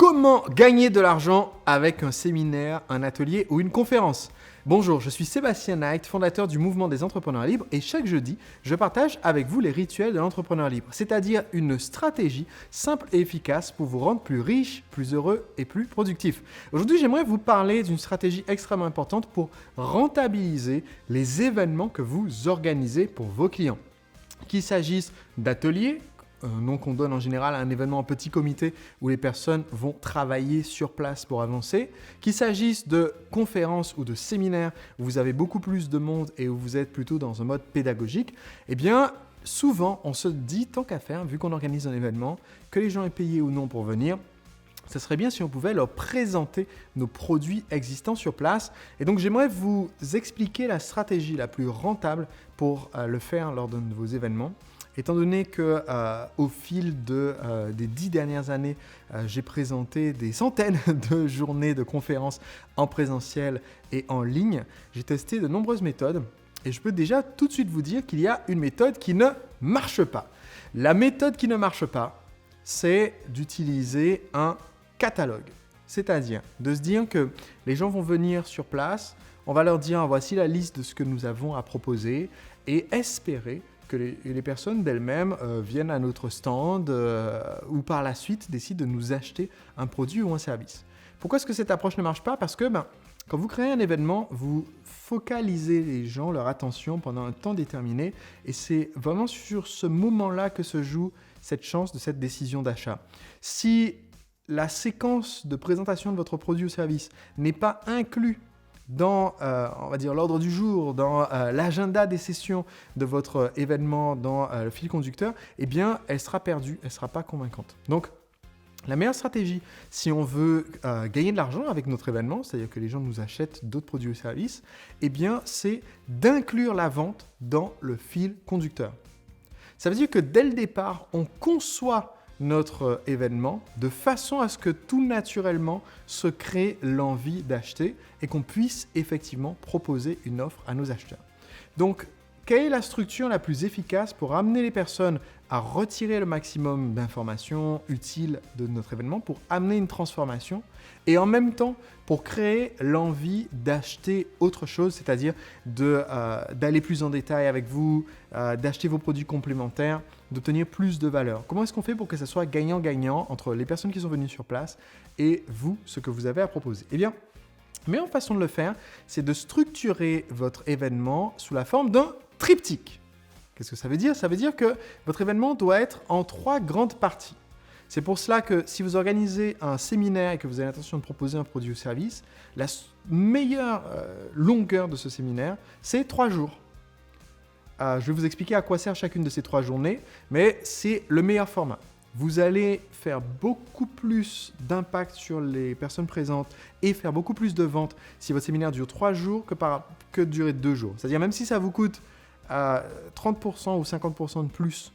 Comment gagner de l'argent avec un séminaire, un atelier ou une conférence? Bonjour, je suis Sébastien Knight, fondateur du mouvement des entrepreneurs libres et chaque jeudi, je partage avec vous les rituels de l'entrepreneur libre, c'est-à-dire une stratégie simple et efficace pour vous rendre plus riche, plus heureux et plus productif. Aujourd'hui, j'aimerais vous parler d'une stratégie extrêmement importante pour rentabiliser les événements que vous organisez pour vos clients. Qu'il s'agisse d'ateliers, un nom qu'on donne en général à un événement en petit comité où les personnes vont travailler sur place pour avancer, qu'il s'agisse de conférences ou de séminaires où vous avez beaucoup plus de monde et où vous êtes plutôt dans un mode pédagogique, eh bien souvent on se dit tant qu'à faire, vu qu'on organise un événement, que les gens aient payé ou non pour venir, ce serait bien si on pouvait leur présenter nos produits existants sur place. Et donc, j'aimerais vous expliquer la stratégie la plus rentable pour le faire lors de vos événements. Étant donné qu'au fil des 10 dernières années, j'ai présenté des centaines de journées de conférences en présentiel et en ligne, j'ai testé de nombreuses méthodes. Et je peux déjà tout de suite vous dire qu'il y a une méthode qui ne marche pas. La méthode qui ne marche pas, c'est d'utiliser un catalogue. C'est-à-dire de se dire que les gens vont venir sur place, on va leur dire voici la liste de ce que nous avons à proposer et espérer que les personnes d'elles-mêmes viennent à notre stand ou par la suite décident de nous acheter un produit ou un service. Pourquoi est-ce que cette approche ne marche pas? Parce que quand vous créez un événement, vous focalisez les gens, leur attention pendant un temps déterminé et c'est vraiment sur ce moment-là que se joue cette chance de cette décision d'achat. Si la séquence de présentation de votre produit ou service n'est pas inclue dans on va dire, l'ordre du jour, dans l'agenda des sessions de votre événement, dans le fil conducteur, eh bien, elle sera perdue, elle ne sera pas convaincante. Donc, la meilleure stratégie, si on veut gagner de l'argent avec notre événement, c'est-à-dire que les gens nous achètent d'autres produits ou services, eh bien, c'est d'inclure la vente dans le fil conducteur. Ça veut dire que dès le départ, on conçoit notre événement de façon à ce que tout naturellement se crée l'envie d'acheter et qu'on puisse effectivement proposer une offre à nos acheteurs. Donc, quelle est la structure la plus efficace pour amener les personnes à retirer le maximum d'informations utiles de notre événement, pour amener une transformation et en même temps pour créer l'envie d'acheter autre chose, c'est-à-dire d'aller plus en détail avec vous, d'acheter vos produits complémentaires, d'obtenir plus de valeur. Comment est-ce qu'on fait pour que ça soit gagnant-gagnant entre les personnes qui sont venues sur place et vous, ce que vous avez à proposer? Eh bien, la meilleure façon de le faire, c'est de structurer votre événement sous la forme d'un triptyque. Qu'est-ce que ça veut dire? Ça veut dire que votre événement doit être en 3 grandes parties. C'est pour cela que si vous organisez un séminaire et que vous avez l'intention de proposer un produit ou service, la meilleure longueur de ce séminaire, c'est 3 jours. Je vais vous expliquer à quoi sert chacune de ces 3 journées, mais c'est le meilleur format. Vous allez faire beaucoup plus d'impact sur les personnes présentes et faire beaucoup plus de ventes si votre séminaire dure 3 jours que durer 2 jours. C'est-à-dire même si ça vous coûte 30% ou 50% de plus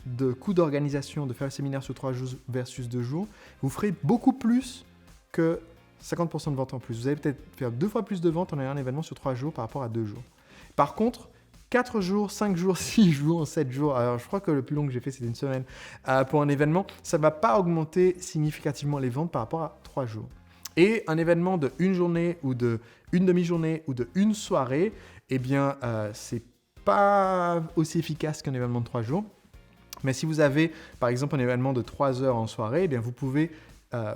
de coûts d'organisation de faire le séminaire sur 3 jours versus 2 jours, vous ferez beaucoup plus que 50% de ventes en plus. Vous allez peut-être faire 2 fois plus de ventes en ayant un événement sur 3 jours par rapport à 2 jours. Par contre, 4 jours, 5 jours, 6 jours, 7 jours, alors je crois que le plus long que j'ai fait c'était une semaine pour un événement, ça ne va pas augmenter significativement les ventes par rapport à 3 jours. Et un événement de une journée ou de une demi-journée ou de une soirée, eh bien c'est pas aussi efficace qu'un événement de 3 jours. Mais si vous avez par exemple un événement de 3 heures en soirée, eh bien vous pouvez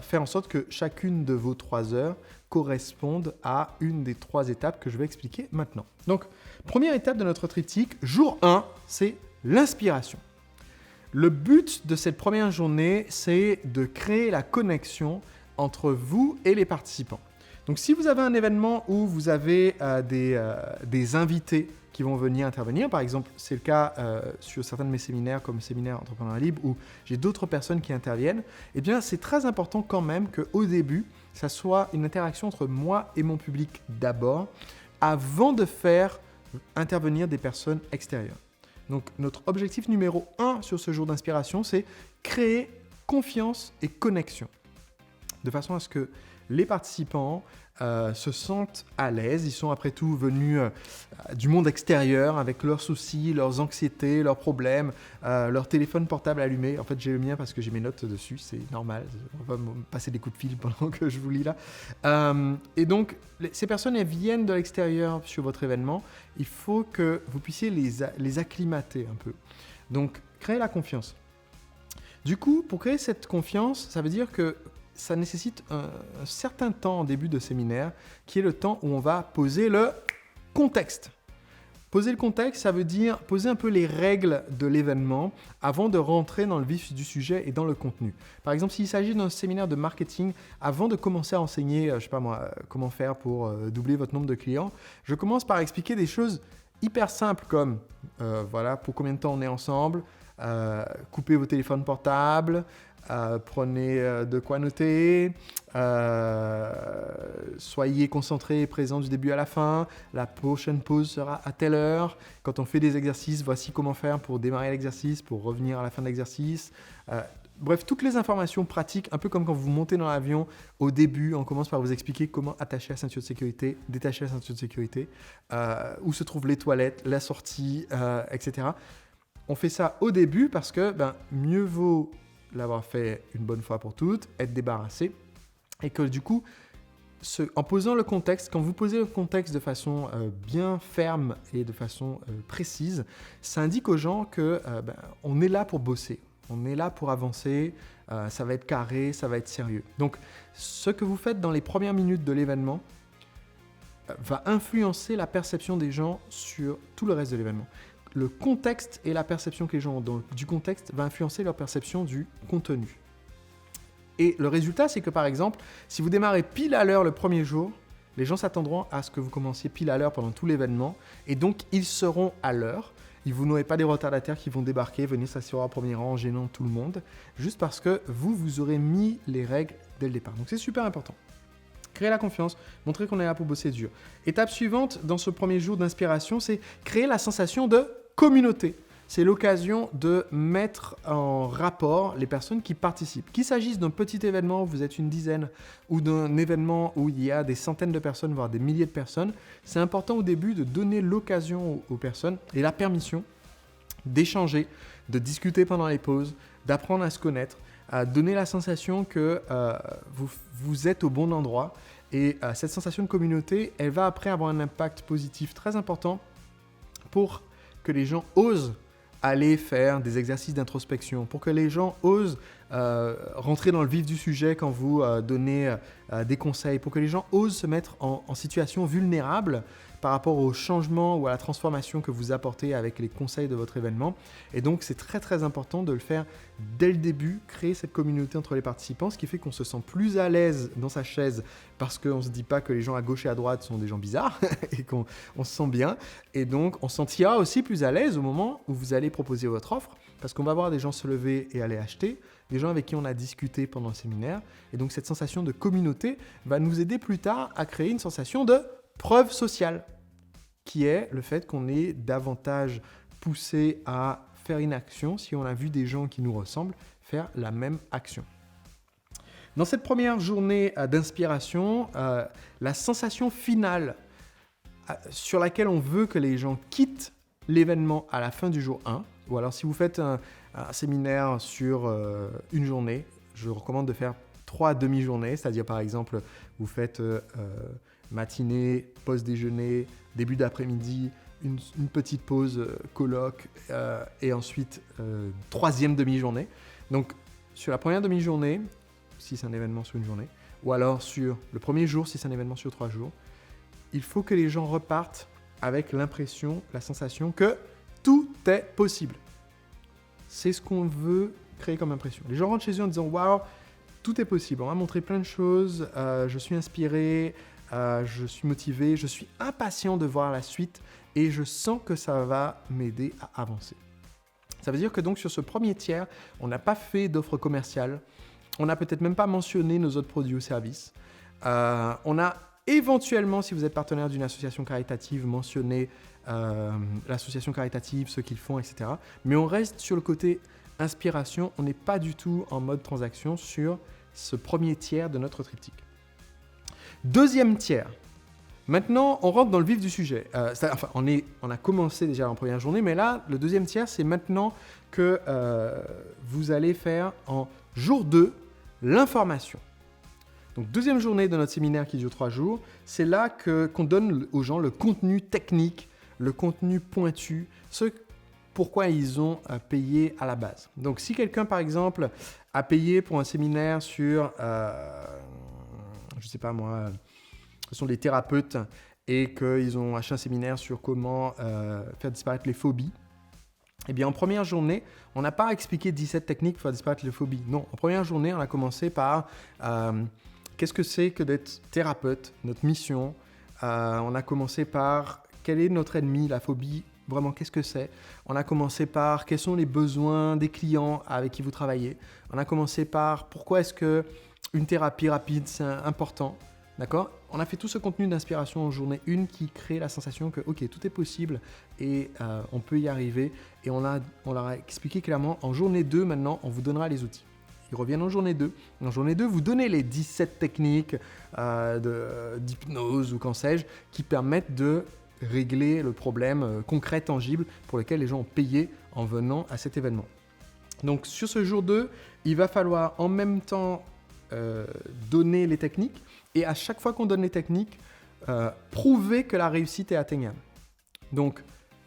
faire en sorte que chacune de vos 3 heures corresponde à une des 3 étapes que je vais expliquer maintenant. Donc, première étape de notre triptyque, jour 1, c'est l'inspiration. Le but de cette première journée, c'est de créer la connexion entre vous et les participants. Donc, si vous avez un événement où vous avez des invités qui vont venir intervenir, par exemple, c'est le cas sur certains de mes séminaires, comme le séminaire Entrepreneur Libre, où j'ai d'autres personnes qui interviennent, eh bien, c'est très important quand même qu'au début, ça soit une interaction entre moi et mon public d'abord, avant de faire intervenir des personnes extérieures. Donc, notre objectif numéro 1 sur ce jour d'inspiration, c'est créer confiance et connexion. de façon à ce que les participants se sentent à l'aise. Ils sont après tout venus du monde extérieur avec leurs soucis, leurs anxiétés, leurs problèmes, leur téléphone portable allumé. En fait, j'ai le mien parce que j'ai mes notes dessus, c'est normal. On va me passer des coups de fil pendant que je vous lis là. Et donc, ces personnes, elles viennent de l'extérieur sur votre événement. Il faut que vous puissiez les acclimater un peu. Donc, créez la confiance. Du coup, pour créer cette confiance, ça veut dire que ça nécessite un certain temps en début de séminaire, qui est le temps où on va poser le contexte. Poser le contexte, ça veut dire poser un peu les règles de l'événement avant de rentrer dans le vif du sujet et dans le contenu. Par exemple, s'il s'agit d'un séminaire de marketing, avant de commencer à enseigner, comment faire pour doubler votre nombre de clients, je commence par expliquer des choses hyper simples comme, pour combien de temps on est ensemble, coupez vos téléphones portables, prenez de quoi noter, soyez concentrés et présents du début à la fin, la prochaine pause sera à telle heure, quand on fait des exercices, voici comment faire pour démarrer l'exercice, pour revenir à la fin de l'exercice. Bref, toutes les informations pratiques, un peu comme quand vous montez dans l'avion, au début, on commence par vous expliquer comment attacher la ceinture de sécurité, détacher la ceinture de sécurité, où se trouvent les toilettes, la sortie, etc. On fait ça au début parce que mieux vaut l'avoir fait une bonne fois pour toutes, être débarrassé, et que du coup, en posant le contexte, quand vous posez le contexte de façon bien ferme et de façon précise, ça indique aux gens que on est là pour bosser, on est là pour avancer, ça va être carré, ça va être sérieux. Donc, ce que vous faites dans les premières minutes de l'événement va influencer la perception des gens sur tout le reste de l'événement. Le contexte et la perception que les gens ont du contexte va influencer leur perception du contenu. Et le résultat, c'est que par exemple, si vous démarrez pile à l'heure le premier jour, les gens s'attendront à ce que vous commenciez pile à l'heure pendant tout l'événement, et donc ils seront à l'heure. Vous n'aurez pas des retardataires qui vont débarquer, venir s'asseoir au premier rang, gênant tout le monde, juste parce que vous aurez mis les règles dès le départ. Donc c'est super important. Créer la confiance, montrer qu'on est là pour bosser dur. Étape suivante dans ce premier jour d'inspiration, c'est créer la sensation de communauté. C'est l'occasion de mettre en rapport les personnes qui participent. Qu'il s'agisse d'un petit événement où vous êtes une dizaine ou d'un événement où il y a des centaines de personnes, voire des milliers de personnes, c'est important au début de donner l'occasion aux personnes et la permission d'échanger, de discuter pendant les pauses, d'apprendre à se connaître, à donner la sensation que vous êtes au bon endroit. Et cette sensation de communauté, elle va après avoir un impact positif très important pour que les gens osent aller faire des exercices d'introspection, pour que les gens osent rentrer dans le vif du sujet quand vous donnez des conseils, pour que les gens osent se mettre en situation vulnérable par rapport au changement ou à la transformation que vous apportez avec les conseils de votre événement. Et donc, c'est très très important de le faire dès le début, créer cette communauté entre les participants, ce qui fait qu'on se sent plus à l'aise dans sa chaise parce qu'on ne se dit pas que les gens à gauche et à droite sont des gens bizarres et qu'on se sent bien. Et donc, on se sentira aussi plus à l'aise au moment où vous allez proposer votre offre parce qu'on va voir des gens se lever et aller acheter, des gens avec qui on a discuté pendant le séminaire. Et donc, cette sensation de communauté va nous aider plus tard à créer une sensation de preuve sociale, qui est le fait qu'on est davantage poussé à faire une action si on a vu des gens qui nous ressemblent faire la même action. Dans cette première journée d'inspiration, la sensation finale sur laquelle on veut que les gens quittent l'événement à la fin du jour 1, ou alors si vous faites un séminaire sur une journée, je recommande de faire 3 demi-journées, c'est-à-dire par exemple, vous faites matinée, pause déjeuner, début d'après-midi, une petite pause colloque et ensuite troisième demi-journée. Donc sur la première demi-journée, si c'est un événement sur une journée, ou alors sur le premier jour si c'est un événement sur 3 jours, il faut que les gens repartent avec l'impression, la sensation que tout est possible. C'est ce qu'on veut créer comme impression. Les gens rentrent chez eux en disant « Waouh, tout est possible, on m'a montré plein de choses, je suis inspiré, je suis motivé, je suis impatient de voir la suite et je sens que ça va m'aider à avancer. » Ça veut dire que donc sur ce premier tiers, on n'a pas fait d'offre commerciale, on n'a peut-être même pas mentionné nos autres produits ou services. On a éventuellement, si vous êtes partenaire d'une association caritative, mentionné l'association caritative, ce qu'ils font, etc. Mais on reste sur le côté inspiration, on n'est pas du tout en mode transaction sur ce premier tiers de notre triptyque. Deuxième tiers. Maintenant, on rentre dans le vif du sujet. On a commencé déjà en première journée, mais là, le deuxième tiers, c'est maintenant que vous allez faire en jour 2 l'information. Donc, deuxième journée de notre séminaire qui dure 3 jours, c'est là qu'on donne aux gens le contenu technique, le contenu pointu, ce pourquoi ils ont payé à la base. Donc, si quelqu'un, par exemple, a payé pour un séminaire sur, je ne sais pas moi, ce sont des thérapeutes et qu'ils ont acheté un séminaire sur comment faire disparaître les phobies, eh bien, en première journée, on n'a pas expliqué 17 techniques pour faire disparaître les phobies. Non, en première journée, on a commencé par qu'est-ce que c'est que d'être thérapeute, notre mission. On a commencé par quel est notre ennemi, la phobie, vraiment qu'est-ce que c'est. On a commencé par quels sont les besoins des clients avec qui vous travaillez. On a commencé par pourquoi est-ce qu'une thérapie rapide, c'est important. D'accord ? On a fait tout ce contenu d'inspiration en journée 1 qui crée la sensation que ok, tout est possible et on peut y arriver. Et on leur a expliqué clairement, en journée 2 maintenant, on vous donnera les outils. Ils reviennent en journée 2. En journée 2, vous donnez les 17 techniques d'hypnose ou qu'en sais-je qui permettent de régler le problème concret, tangible pour lequel les gens ont payé en venant à cet événement. Donc sur ce jour 2, il va falloir en même temps donner les techniques et à chaque fois qu'on donne les techniques, prouver que la réussite est atteignable. Donc,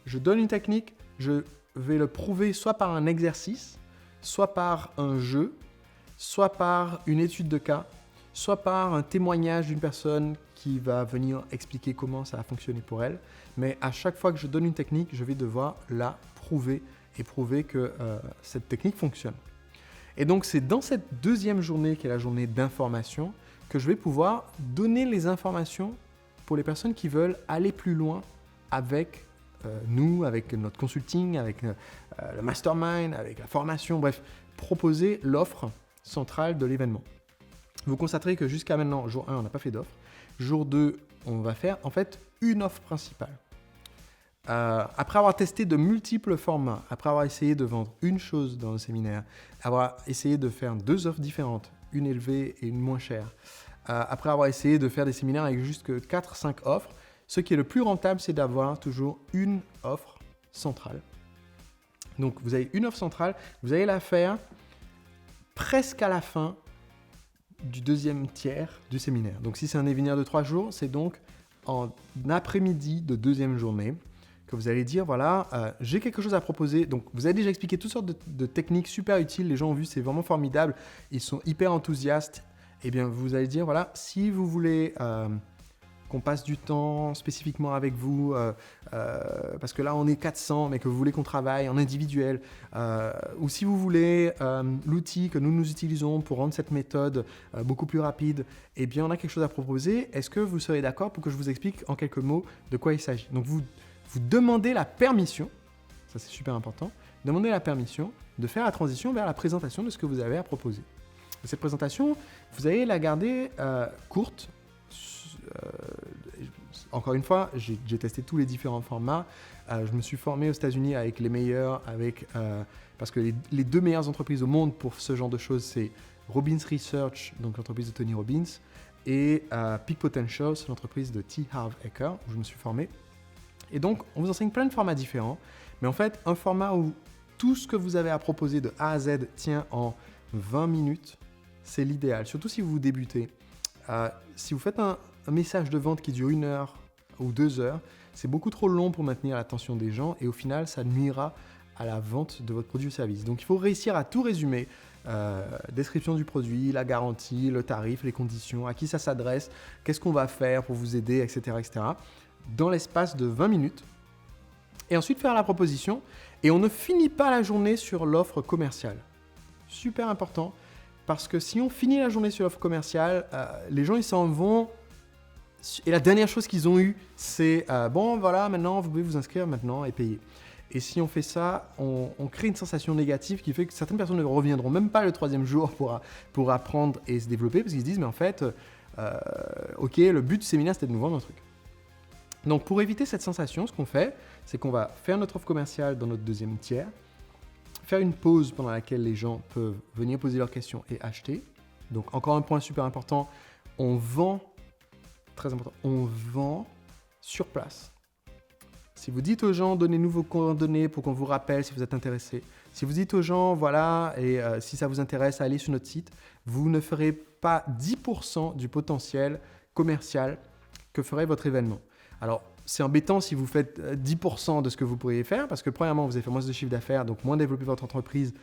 je donne une technique, je vais le prouver soit par un exercice, soit par un jeu, soit par une étude de cas, soit par un témoignage d'une personne qui va venir expliquer comment ça a fonctionné pour elle. Mais à chaque fois que je donne une technique, je vais devoir la prouver et prouver que cette technique fonctionne. Et donc, c'est dans cette deuxième journée, qui est la journée d'information, que je vais pouvoir donner les informations pour les personnes qui veulent aller plus loin avec nous, avec notre consulting, avec le mastermind, avec la formation, bref, proposer l'offre centrale de l'événement. Vous constaterez que jusqu'à maintenant, jour 1, on n'a pas fait d'offre. Jour 2, on va faire en fait une offre principale. Après avoir testé de multiples formats, après avoir essayé de vendre une chose dans le séminaire, avoir essayé de faire 2 offres différentes, une élevée et une moins chère, après avoir essayé de faire des séminaires avec juste que 4-5 offres, ce qui est le plus rentable, c'est d'avoir toujours une offre centrale. Donc vous avez une offre centrale, vous allez la faire presque à la fin du deuxième tiers du séminaire. Donc si c'est un séminaire de 3 jours, c'est donc en après-midi de deuxième journée que vous allez dire, voilà, j'ai quelque chose à proposer. Donc, vous avez déjà expliqué toutes sortes de techniques super utiles. Les gens ont vu, c'est vraiment formidable. Ils sont hyper enthousiastes. Eh bien, vous allez dire, voilà, si vous voulez qu'on passe du temps spécifiquement avec vous, parce que là, on est 400, mais que vous voulez qu'on travaille en individuel, ou si vous voulez l'outil que nous utilisons pour rendre cette méthode beaucoup plus rapide, eh bien, on a quelque chose à proposer. Est-ce que vous serez d'accord pour que je vous explique en quelques mots de quoi il s'agit ? Donc, vous demandez la permission, ça c'est super important, demandez la permission de faire la transition vers la présentation de ce que vous avez à proposer. Cette présentation, vous allez la garder courte. Encore une fois, j'ai testé tous les différents formats. Je me suis formé aux États-Unis avec les meilleurs, parce que les 2 meilleures entreprises au monde pour ce genre de choses, c'est Robbins Research, donc l'entreprise de Tony Robbins, et Peak Potential, c'est l'entreprise de T. Harv Eker, où je me suis formé. Et donc, on vous enseigne plein de formats différents, mais en fait, un format où tout ce que vous avez à proposer de A à Z tient en 20 minutes, c'est l'idéal. Surtout si vous débutez. Si vous faites un message de vente qui dure 1 heure ou 2 heures, c'est beaucoup trop long pour maintenir l'attention des gens et au final, ça nuira à la vente de votre produit ou service. Donc, il faut réussir à tout résumer. Description du produit, la garantie, le tarif, les conditions, à qui ça s'adresse, qu'est-ce qu'on va faire pour vous aider, etc., etc., dans l'espace de 20 minutes. Et ensuite, faire la proposition. Et on ne finit pas la journée sur l'offre commerciale. Super important. Parce que si on finit la journée sur l'offre commerciale, les gens ils s'en vont et la dernière chose qu'ils ont eue, c'est bon voilà, maintenant vous pouvez vous inscrire maintenant et payer. Et si on fait ça, on crée une sensation négative qui fait que certaines personnes ne reviendront même pas le 3e jour pour apprendre et se développer parce qu'ils se disent mais en fait, ok, le but du séminaire c'était de nous vendre un truc. Donc pour éviter cette sensation, ce qu'on fait, c'est qu'on va faire notre offre commerciale dans notre 2e tiers, faire une pause pendant laquelle les gens peuvent venir poser leurs questions et acheter, Donc encore un point super important, on vend, très important, on vend sur place. Si vous dites aux gens, donnez-nous vos coordonnées pour qu'on vous rappelle si vous êtes intéressé. Si vous dites aux gens, voilà, et si ça vous intéresse, allez sur notre site, vous ne ferez pas 10% du potentiel commercial que ferait votre événement. Alors, c'est embêtant si vous faites 10% de ce que vous pourriez faire, parce que premièrement, vous allez faire moins de chiffre d'affaires, donc moins développer votre entreprise,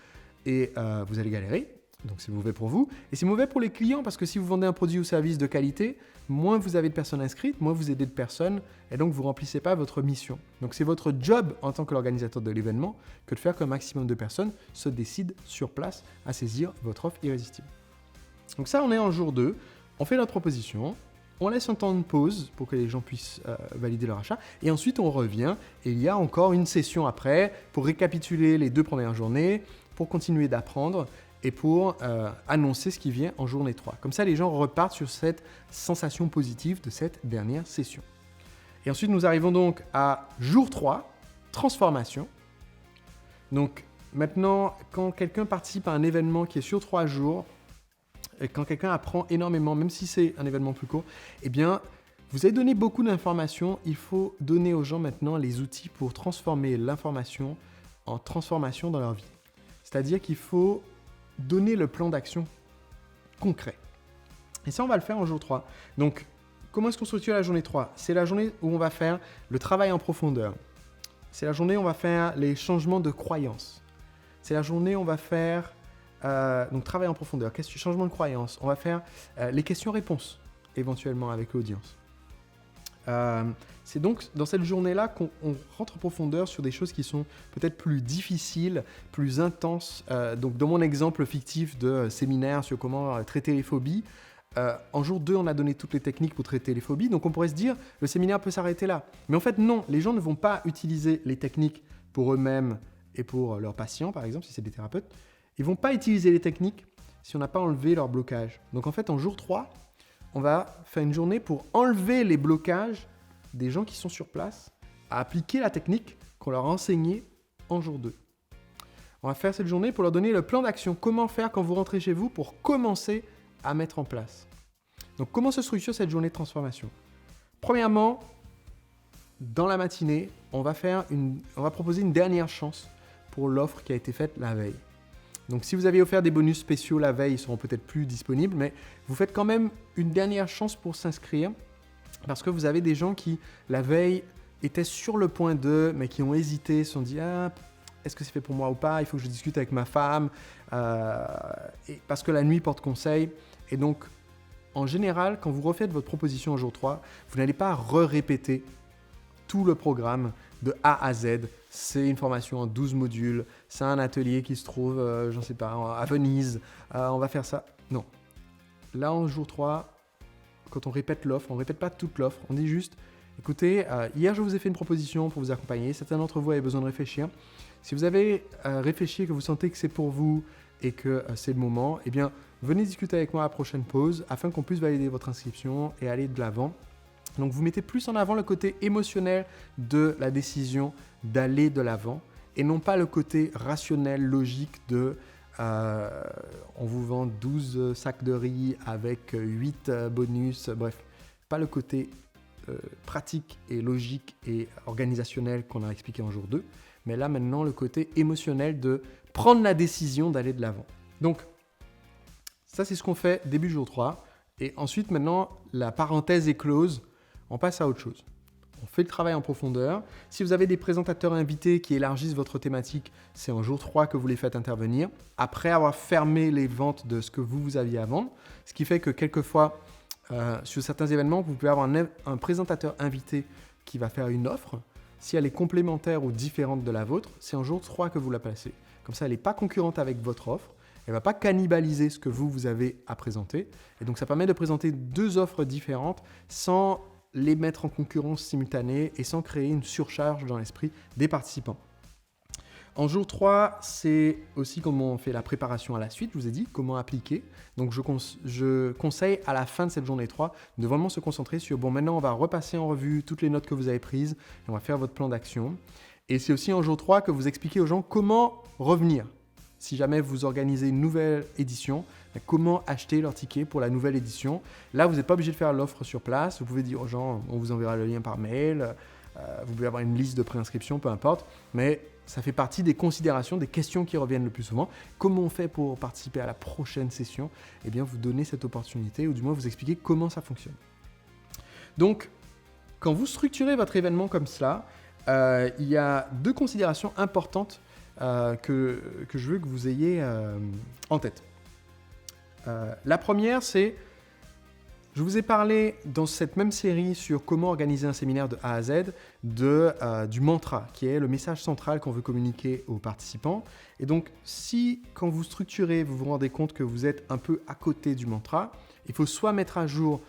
et vous allez galérer. Donc c'est mauvais pour vous. Et c'est mauvais pour les clients, parce que si vous vendez un produit ou service de qualité, moins vous avez de personnes inscrites, moins vous aidez de personnes, et donc vous ne remplissez pas votre mission. Donc c'est votre job en tant que l'organisateur de l'événement que de faire qu'un maximum de personnes se décident sur place à saisir votre offre irrésistible. Donc ça, on est en jour 2, on fait notre proposition, on laisse un temps de pause pour que les gens puissent valider leur achat, et ensuite on revient, et il y a encore une session après pour récapituler les 2 premières journées, pour continuer d'apprendre, et pour annoncer ce qui vient en journée 3. Comme ça, les gens repartent sur cette sensation positive de cette dernière session. Et ensuite, nous arrivons donc à jour 3, transformation. Donc maintenant, quand quelqu'un participe à un événement qui est sur 3 jours, et quand quelqu'un apprend énormément, même si c'est un événement plus court, eh bien, vous avez donné beaucoup d'informations. Il faut donner aux gens maintenant les outils pour transformer l'information en transformation dans leur vie. C'est-à-dire qu'il faut donner le plan d'action concret. Et ça, on va le faire en jour 3. Donc, comment est-ce qu'on structure la journée 3 ? C'est la journée où on va faire le travail en profondeur. C'est la journée où on va faire les changements de croyances. C'est la journée où on va faire donc travail en profondeur, changement de croyances. On va faire les questions-réponses, éventuellement avec l'audience. C'est donc dans cette journée-là qu'on rentre en profondeur sur des choses qui sont peut-être plus difficiles, plus intenses. Donc dans mon exemple fictif de séminaire sur comment traiter les phobies, en jour 2, on a donné toutes les techniques pour traiter les phobies. Donc on pourrait se dire, le séminaire peut s'arrêter là. Mais en fait non, les gens ne vont pas utiliser les techniques pour eux-mêmes et pour leurs patients, par exemple, si c'est des thérapeutes. Ils ne vont pas utiliser les techniques si on n'a pas enlevé leur blocage. Donc en fait, en jour 3, on va faire une journée pour enlever les blocages des gens qui sont sur place à appliquer la technique qu'on leur a enseignée en jour 2. On va faire cette journée pour leur donner le plan d'action. Comment faire quand vous rentrez chez vous pour commencer à mettre en place. Donc comment se structure cette journée de transformation ? Premièrement, dans la matinée, on va proposer une dernière chance pour l'offre qui a été faite la veille. Donc si vous avez offert des bonus spéciaux la veille, ils seront peut-être plus disponibles, mais vous faites quand même une dernière chance pour s'inscrire parce que vous avez des gens qui, la veille, étaient sur le point de, mais qui ont hésité, se sont dit « Ah, est-ce que c'est fait pour moi ou pas ? Il faut que je discute avec ma femme. Parce que la nuit porte conseil. » Et donc, en général, quand vous refaites votre proposition en jour 3, vous n'allez pas répéter tout le programme de A à Z. C'est une formation en 12 modules. C'est un atelier qui se trouve, je ne sais pas, à Venise. On va faire ça. Non. Là, en jour 3, quand on répète l'offre, on ne répète pas toute l'offre. On dit juste, écoutez, hier, je vous ai fait une proposition pour vous accompagner. Certains d'entre vous avaient besoin de réfléchir. Si vous avez réfléchi et que vous sentez que c'est pour vous et que c'est le moment, eh bien, venez discuter avec moi à la prochaine pause afin qu'on puisse valider votre inscription et aller de l'avant. Donc, vous mettez plus en avant le côté émotionnel de la décision d'aller de l'avant et non pas le côté rationnel, logique de on vous vend 12 sacs de riz avec 8 bonus. Bref, pas le côté pratique et logique et organisationnel qu'on a expliqué en jour 2, mais là maintenant le côté émotionnel de prendre la décision d'aller de l'avant. Donc, ça c'est ce qu'on fait début jour 3 et ensuite maintenant la parenthèse est close. On passe à autre chose. On fait le travail en profondeur. Si vous avez des présentateurs invités qui élargissent votre thématique, c'est en jour 3 que vous les faites intervenir, après avoir fermé les ventes de ce que vous aviez à vendre. Ce qui fait que quelquefois, sur certains événements, vous pouvez avoir un présentateur invité qui va faire une offre. Si elle est complémentaire ou différente de la vôtre, c'est en jour 3 que vous la placez. Comme ça, elle n'est pas concurrente avec votre offre. Elle ne va pas cannibaliser ce que vous avez à présenter. Et donc, ça permet de présenter 2 offres différentes sans les mettre en concurrence simultanée et sans créer une surcharge dans l'esprit des participants. En jour 3, c'est aussi comment on fait la préparation à la suite. Je vous ai dit comment appliquer. Donc, je conseille à la fin de cette journée 3 de vraiment se concentrer sur maintenant, on va repasser en revue toutes les notes que vous avez prises et on va faire votre plan d'action. Et c'est aussi en jour 3 que vous expliquez aux gens comment revenir. si jamais vous organisez une nouvelle édition, comment acheter leur ticket pour la nouvelle édition. Là, vous n'êtes pas obligé de faire l'offre sur place. Vous pouvez dire aux gens, on vous enverra le lien par mail. Vous pouvez avoir une liste de préinscription, peu importe. Mais ça fait partie des considérations, des questions qui reviennent le plus souvent. Comment on fait pour participer à la prochaine session? Eh bien, vous donnez cette opportunité, ou du moins vous expliquez comment ça fonctionne. Donc, quand vous structurez votre événement comme cela, il y a 2 considérations importantes que je veux que vous ayez en tête. La première, c'est, je vous ai parlé dans cette même série sur comment organiser un séminaire de A à Z du mantra, qui est le message central qu'on veut communiquer aux participants. Et donc, si quand vous structurez, vous vous rendez compte que vous êtes un peu à côté du mantra, il faut soit mettre à jour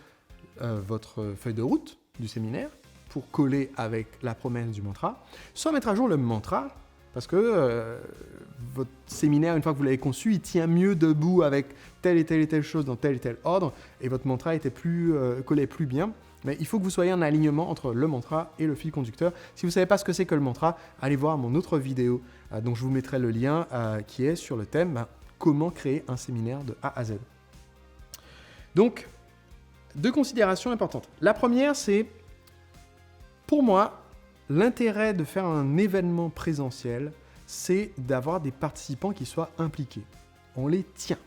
votre feuille de route du séminaire pour coller avec la promesse du mantra, soit mettre à jour le mantra, parce que votre séminaire, une fois que vous l'avez conçu, il tient mieux debout avec telle et telle chose dans tel et tel ordre, et votre mantra collait plus bien. Mais il faut que vous soyez en alignement entre le mantra et le fil conducteur. Si vous ne savez pas ce que c'est que le mantra, allez voir mon autre vidéo, dont je vous mettrai le lien, qui est sur le thème comment créer un séminaire de A à Z. Donc, 2 considérations importantes. La première, c'est, pour moi, l'intérêt de faire un événement présentiel, c'est d'avoir des participants qui soient impliqués. On les tient.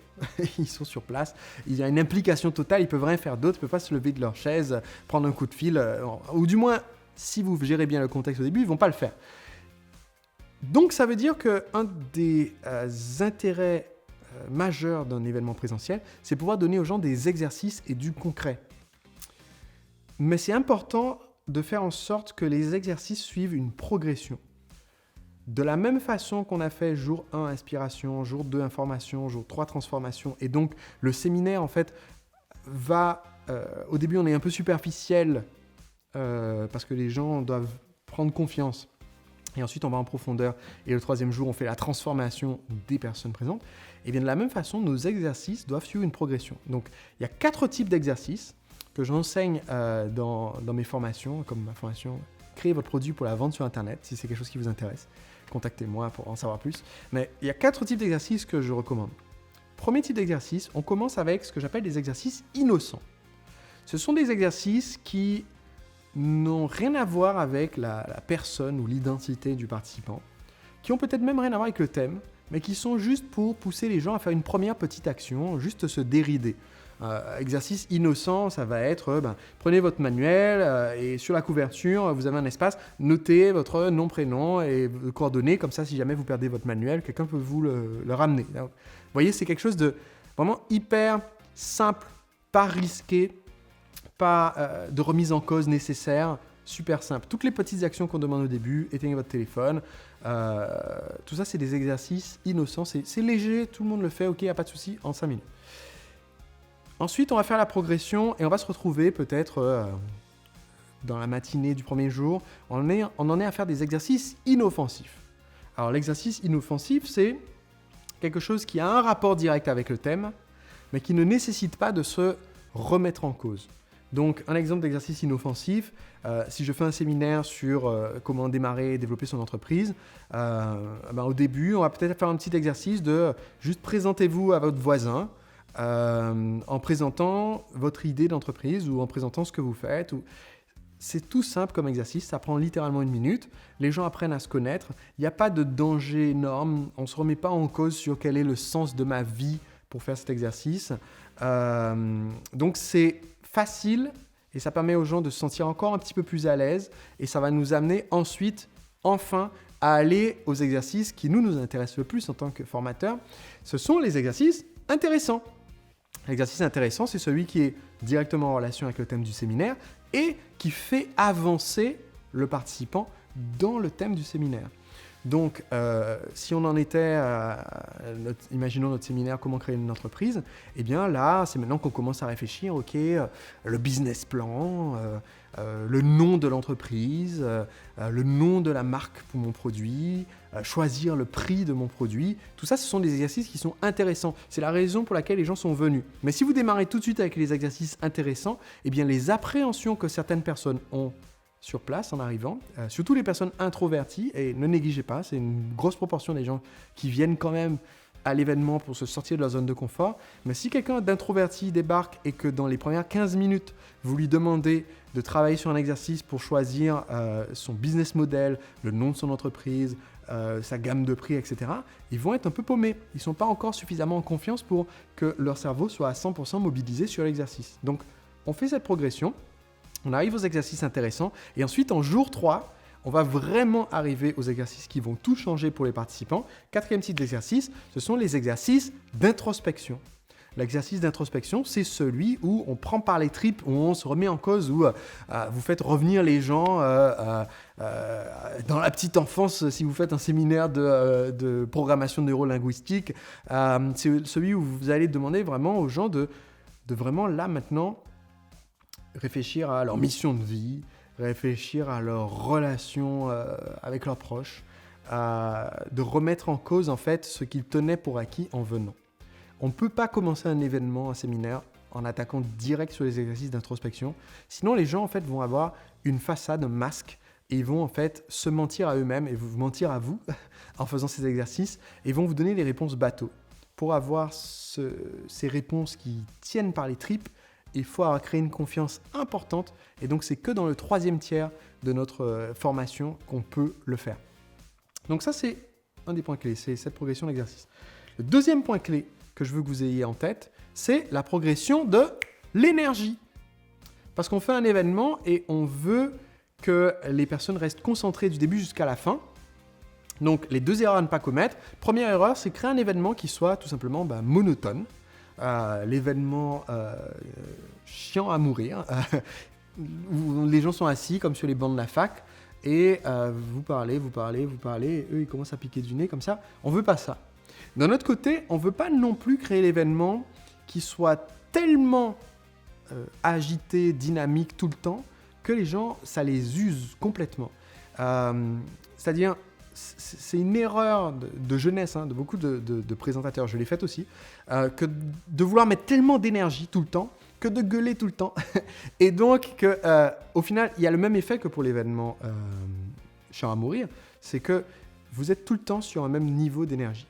Ils sont sur place. Il y a une implication totale. Ils ne peuvent rien faire d'autre. Ils ne peuvent pas se lever de leur chaise, prendre un coup de fil. Ou du moins, si vous gérez bien le contexte au début, ils ne vont pas le faire. Donc, ça veut dire qu'un des intérêts majeurs d'un événement présentiel, c'est pouvoir donner aux gens des exercices et du concret. Mais c'est important de faire en sorte que les exercices suivent une progression. De la même façon qu'on a fait jour 1 inspiration, jour 2 information, jour 3 transformation, et donc le séminaire en fait va, au début on est un peu superficiel parce que les gens doivent prendre confiance, et ensuite on va en profondeur, et le 3e jour on fait la transformation des personnes présentes, et bien de la même façon nos exercices doivent suivre une progression. Donc il y a 4 types d'exercices que j'enseigne dans mes formations, comme ma formation « Créer votre produit pour la vente sur Internet », si c'est quelque chose qui vous intéresse. Contactez-moi pour en savoir plus. Mais il y a 4 types d'exercices que je recommande. Premier type d'exercice, on commence avec ce que j'appelle des exercices innocents. Ce sont des exercices qui n'ont rien à voir avec la personne ou l'identité du participant, qui ont peut-être même rien à voir avec le thème, mais qui sont juste pour pousser les gens à faire une première petite action, juste se dérider. Exercice innocent, ça va être, prenez votre manuel et sur la couverture, vous avez un espace, notez votre nom, prénom et vos coordonnées, comme ça, si jamais vous perdez votre manuel, quelqu'un peut vous le ramener. Donc, vous voyez, c'est quelque chose de vraiment hyper simple, pas risqué, pas de remise en cause nécessaire, super simple. Toutes les petites actions qu'on demande au début, éteignez votre téléphone, tout ça, c'est des exercices innocents, c'est léger, tout le monde le fait, ok, il n'y a pas de souci, en 5 minutes. Ensuite, on va faire la progression et on va se retrouver peut-être dans la matinée du premier jour. On en est à faire des exercices inoffensifs. Alors, l'exercice inoffensif, c'est quelque chose qui a un rapport direct avec le thème, mais qui ne nécessite pas de se remettre en cause. Donc, un exemple d'exercice inoffensif, si je fais un séminaire sur comment démarrer et développer son entreprise, au début, on va peut-être faire un petit exercice de juste présentez-vous à votre voisin, en présentant votre idée d'entreprise ou en présentant ce que vous faites. C'est tout simple comme exercice, ça prend littéralement 1 minute. Les gens apprennent à se connaître. Il n'y a pas de danger énorme. On ne se remet pas en cause sur quel est le sens de ma vie pour faire cet exercice. Donc c'est facile et ça permet aux gens de se sentir encore un petit peu plus à l'aise. Et ça va nous amener ensuite, enfin, à aller aux exercices qui nous intéressent le plus en tant que formateurs. Ce sont les exercices intéressants. L'exercice intéressant, c'est celui qui est directement en relation avec le thème du séminaire et qui fait avancer le participant dans le thème du séminaire. Donc, si on en était imaginons notre séminaire « Comment créer une entreprise », eh bien là, c'est maintenant qu'on commence à réfléchir, ok, le business plan, le nom de l'entreprise, le nom de la marque pour mon produit, choisir le prix de mon produit. Tout ça, ce sont des exercices qui sont intéressants. C'est la raison pour laquelle les gens sont venus. Mais si vous démarrez tout de suite avec les exercices intéressants, eh bien les appréhensions que certaines personnes ont sur place en arrivant, surtout les personnes introverties, et ne négligez pas, c'est une grosse proportion des gens qui viennent quand même à l'événement pour se sortir de leur zone de confort. Mais si quelqu'un d'introverti débarque et que dans les premières 15 minutes, vous lui demandez de travailler sur un exercice pour choisir son business model, le nom de son entreprise, sa gamme de prix, etc., ils vont être un peu paumés. Ils ne sont pas encore suffisamment en confiance pour que leur cerveau soit à 100% mobilisé sur l'exercice. Donc, on fait cette progression, on arrive aux exercices intéressants et ensuite, en jour 3, on va vraiment arriver aux exercices qui vont tout changer pour les participants. 4e type d'exercice, ce sont les exercices d'introspection. L'exercice d'introspection, c'est celui où on prend par les tripes, où on se remet en cause, où vous faites revenir les gens dans la petite enfance, si vous faites un séminaire de programmation neurolinguistique. C'est celui où vous allez demander vraiment aux gens de vraiment, là, maintenant, réfléchir à leur mission de vie, réfléchir à leur relation avec leurs proches, de remettre en cause, en fait, ce qu'ils tenaient pour acquis en venant. On ne peut pas commencer un événement, un séminaire, en attaquant direct sur les exercices d'introspection. Sinon, les gens, en fait, vont avoir une façade, un masque, et ils vont, en fait, se mentir à eux-mêmes et vous mentir à vous en faisant ces exercices, et ils vont vous donner des réponses bateaux. Pour avoir ces réponses qui tiennent par les tripes, il faut avoir créé une confiance importante, et donc c'est que dans le 3e tiers de notre formation qu'on peut le faire. Donc ça, c'est un des points clés, c'est cette progression d'exercice. Le 2e point clé que je veux que vous ayez en tête, c'est la progression de l'énergie. Parce qu'on fait un événement et on veut que les personnes restent concentrées du début jusqu'à la fin. Donc, les 2 erreurs à ne pas commettre. Première erreur, c'est créer un événement qui soit tout simplement monotone. L'événement chiant à mourir, où les gens sont assis comme sur les bancs de la fac, et vous parlez, et eux ils commencent à piquer du nez comme ça. On ne veut pas ça. D'un autre côté, on ne veut pas non plus créer l'événement qui soit tellement agité, dynamique tout le temps, que les gens, ça les use complètement. C'est-à-dire, c'est une erreur de jeunesse, de beaucoup de présentateurs, je l'ai faite aussi, que de vouloir mettre tellement d'énergie tout le temps, que de gueuler tout le temps. Et donc, au final, il y a le même effet que pour l'événement chiant à mourir, c'est que vous êtes tout le temps sur un même niveau d'énergie.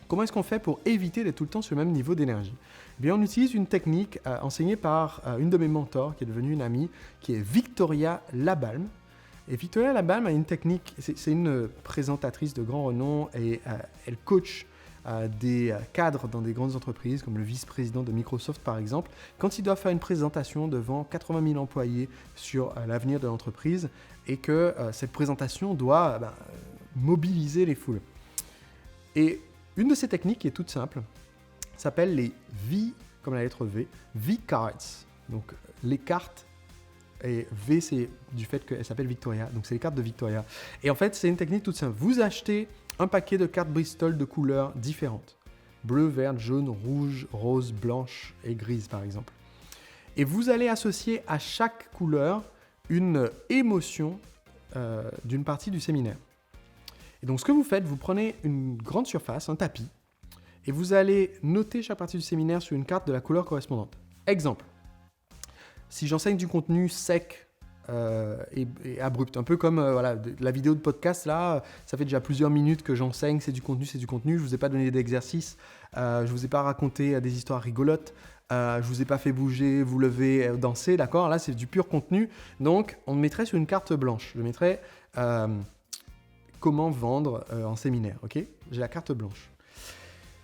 Comment est-ce qu'on fait pour éviter d'être tout le temps sur le même niveau d'énergie ? Eh bien, on utilise une technique enseignée par une de mes mentors, qui est devenue une amie, qui est Victoria Labalme. Et Victoria Labalme a une technique, c'est une présentatrice de grand renom et elle coach des cadres dans des grandes entreprises, comme le vice-président de Microsoft par exemple, quand il doit faire une présentation devant 80 000 employés sur l'avenir de l'entreprise et que cette présentation doit mobiliser les foules. Et une de ces techniques qui est toute simple s'appelle les V, comme la lettre V, V-Cards. Donc les cartes, et V c'est du fait qu'elle s'appelle Victoria, donc c'est les cartes de Victoria. Et en fait, c'est une technique toute simple. Vous achetez un paquet de cartes Bristol de couleurs différentes. Bleu, vert, jaune, rouge, rose, blanche et grise par exemple. Et vous allez associer à chaque couleur une émotion d'une partie du séminaire. Et donc, ce que vous faites, vous prenez une grande surface, un tapis, et vous allez noter chaque partie du séminaire sur une carte de la couleur correspondante. Exemple, si j'enseigne du contenu sec et abrupt, un peu comme la vidéo de podcast, là, ça fait déjà plusieurs minutes que j'enseigne, c'est du contenu, je ne vous ai pas donné d'exercice, je ne vous ai pas raconté des histoires rigolotes, je ne vous ai pas fait bouger, vous lever, danser, d'accord ? Là, c'est du pur contenu, donc on me mettrait sur une carte blanche, je mettrais... comment vendre en séminaire, ok ? J'ai la carte blanche.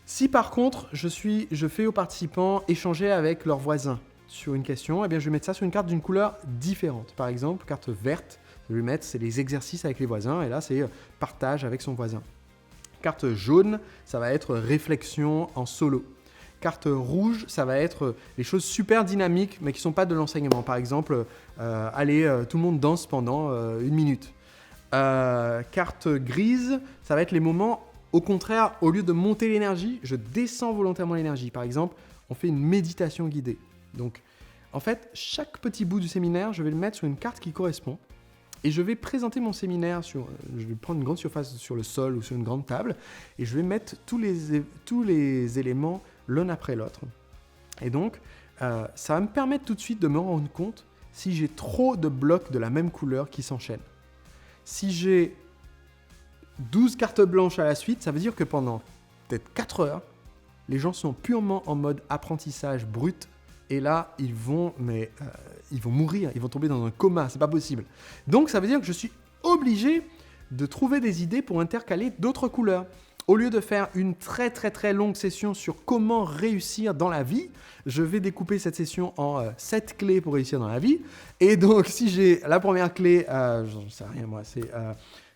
Si par contre, je fais aux participants échanger avec leurs voisins sur une question, eh bien je vais mettre ça sur une carte d'une couleur différente. Par exemple, carte verte, je vais mettre c'est les exercices avec les voisins, et là c'est partage avec son voisin. Carte jaune, ça va être réflexion en solo. Carte rouge, ça va être les choses super dynamiques, mais qui ne sont pas de l'enseignement. Par exemple, tout le monde danse pendant 1 minute. Carte grise, ça va être les moments, au contraire, au lieu de monter l'énergie, je descends volontairement l'énergie. Par exemple, on fait une méditation guidée. Donc, en fait, chaque petit bout du séminaire, je vais le mettre sur une carte qui correspond et je vais présenter mon séminaire je vais prendre une grande surface sur le sol ou sur une grande table et je vais mettre tous les éléments l'un après l'autre. Et donc, ça va me permettre tout de suite de me rendre compte si j'ai trop de blocs de la même couleur qui s'enchaînent. Si j'ai 12 cartes blanches à la suite, ça veut dire que pendant peut-être 4 heures, les gens sont purement en mode apprentissage brut. Et là, ils vont mourir, ils vont tomber dans un coma, c'est pas possible. Donc ça veut dire que je suis obligé de trouver des idées pour intercaler d'autres couleurs. Au lieu de faire une très très très longue session sur comment réussir dans la vie, je vais découper cette session en 7 clés pour réussir dans la vie. Et donc si j'ai la première clé, j'en sais rien moi, c'est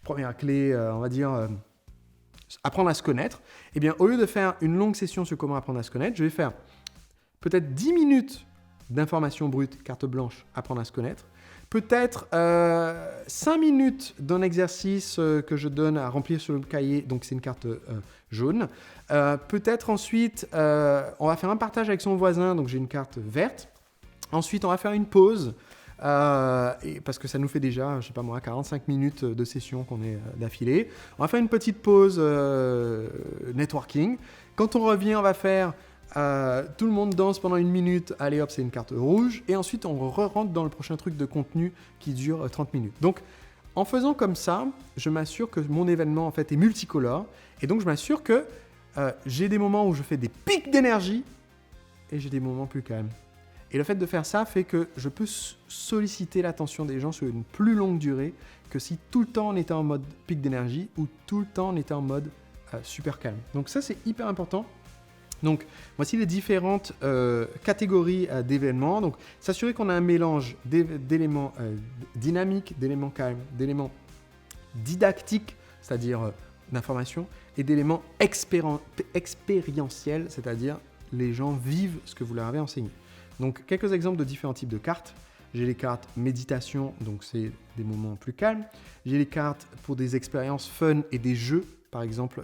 première clé, on va dire apprendre à se connaître. Eh bien au lieu de faire une longue session sur comment apprendre à se connaître, je vais faire peut-être 10 minutes d'informations brutes, carte blanche, apprendre à se connaître. Peut-être 5 minutes d'un exercice que je donne à remplir sur le cahier, donc c'est une carte jaune. Peut-être ensuite, on va faire un partage avec son voisin, donc j'ai une carte verte. Ensuite, on va faire une pause, parce que ça nous fait déjà, je sais pas moi, 45 minutes de session qu'on est d'affilée. On va faire une petite pause networking. Quand on revient, on va faire... tout le monde danse pendant 1 minute, allez hop, c'est une carte rouge. Et ensuite, on rentre dans le prochain truc de contenu qui dure 30 minutes. Donc, en faisant comme ça, je m'assure que mon événement en fait est multicolore. Et donc, je m'assure que j'ai des moments où je fais des pics d'énergie et j'ai des moments plus calmes. Et le fait de faire ça fait que je peux solliciter l'attention des gens sur une plus longue durée que si tout le temps on était en mode pic d'énergie ou tout le temps on était en mode super calme. Donc ça, c'est hyper important. Donc, voici les différentes catégories d'événements. Donc, s'assurer qu'on a un mélange d'éléments dynamiques, d'éléments calmes, d'éléments didactiques, c'est-à-dire d'informations, et d'éléments expérientiels, c'est-à-dire les gens vivent ce que vous leur avez enseigné. Donc, quelques exemples de différents types de cartes. J'ai les cartes méditation, donc c'est des moments plus calmes. J'ai les cartes pour des expériences fun et des jeux. Par exemple,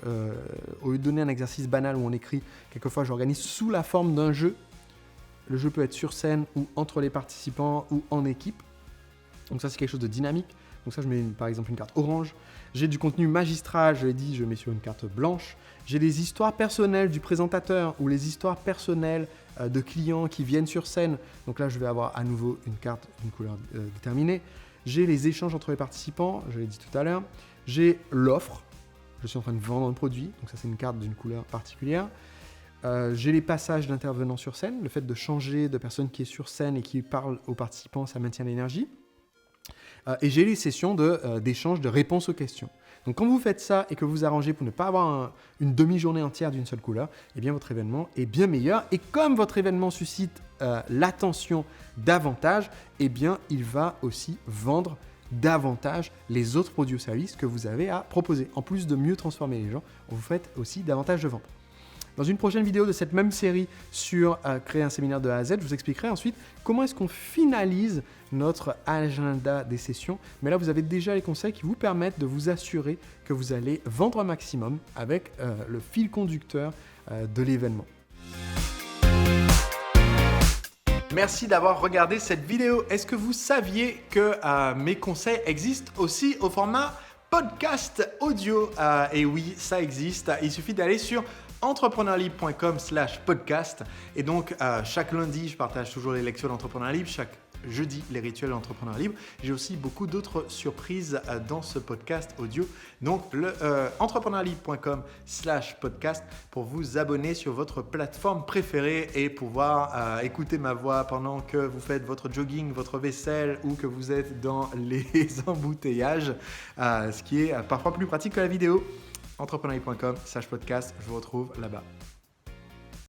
au lieu de donner un exercice banal où on écrit, quelquefois j'organise sous la forme d'un jeu. Le jeu peut être sur scène ou entre les participants ou en équipe. Donc ça, c'est quelque chose de dynamique. Donc ça, je mets par exemple une carte orange. J'ai du contenu magistral, je l'ai dit, je mets sur une carte blanche. J'ai les histoires personnelles du présentateur ou les histoires personnelles de clients qui viennent sur scène. Donc là, je vais avoir à nouveau une carte d'une couleur déterminée. J'ai les échanges entre les participants, je l'ai dit tout à l'heure. J'ai l'offre. Je suis en train de vendre un produit, donc ça c'est une carte d'une couleur particulière. J'ai les passages d'intervenants sur scène, le fait de changer de personne qui est sur scène et qui parle aux participants, ça maintient l'énergie. Et j'ai les sessions d'échange de réponses aux questions. Donc quand vous faites ça et que vous arrangez pour ne pas avoir une demi-journée entière d'une seule couleur, eh bien votre événement est bien meilleur. Et comme votre événement suscite l'attention davantage, eh bien il va aussi vendre davantage les autres produits ou services que vous avez à proposer. En plus de mieux transformer les gens, vous faites aussi davantage de ventes. Dans une prochaine vidéo de cette même série sur créer un séminaire de A à Z, je vous expliquerai ensuite comment est-ce qu'on finalise notre agenda des sessions. Mais là, vous avez déjà les conseils qui vous permettent de vous assurer que vous allez vendre un maximum avec le fil conducteur de l'événement. Merci d'avoir regardé cette vidéo. Est-ce que vous saviez que mes conseils existent aussi au format podcast audio? Et oui, ça existe. Il suffit d'aller sur entrepreneurlibre.com/podcast. Et donc, chaque lundi, je partage toujours les lectures d'Entrepreneur Libre. Chaque jeudi, les rituels d'Entrepreneur Libre. J'ai aussi beaucoup d'autres surprises dans ce podcast audio. Donc, le entrepreneurlibre.com/podcast pour vous abonner sur votre plateforme préférée et pouvoir écouter ma voix pendant que vous faites votre jogging, votre vaisselle ou que vous êtes dans les embouteillages, ce qui est parfois plus pratique que la vidéo. entrepreneurlibre.com/podcast, je vous retrouve là-bas.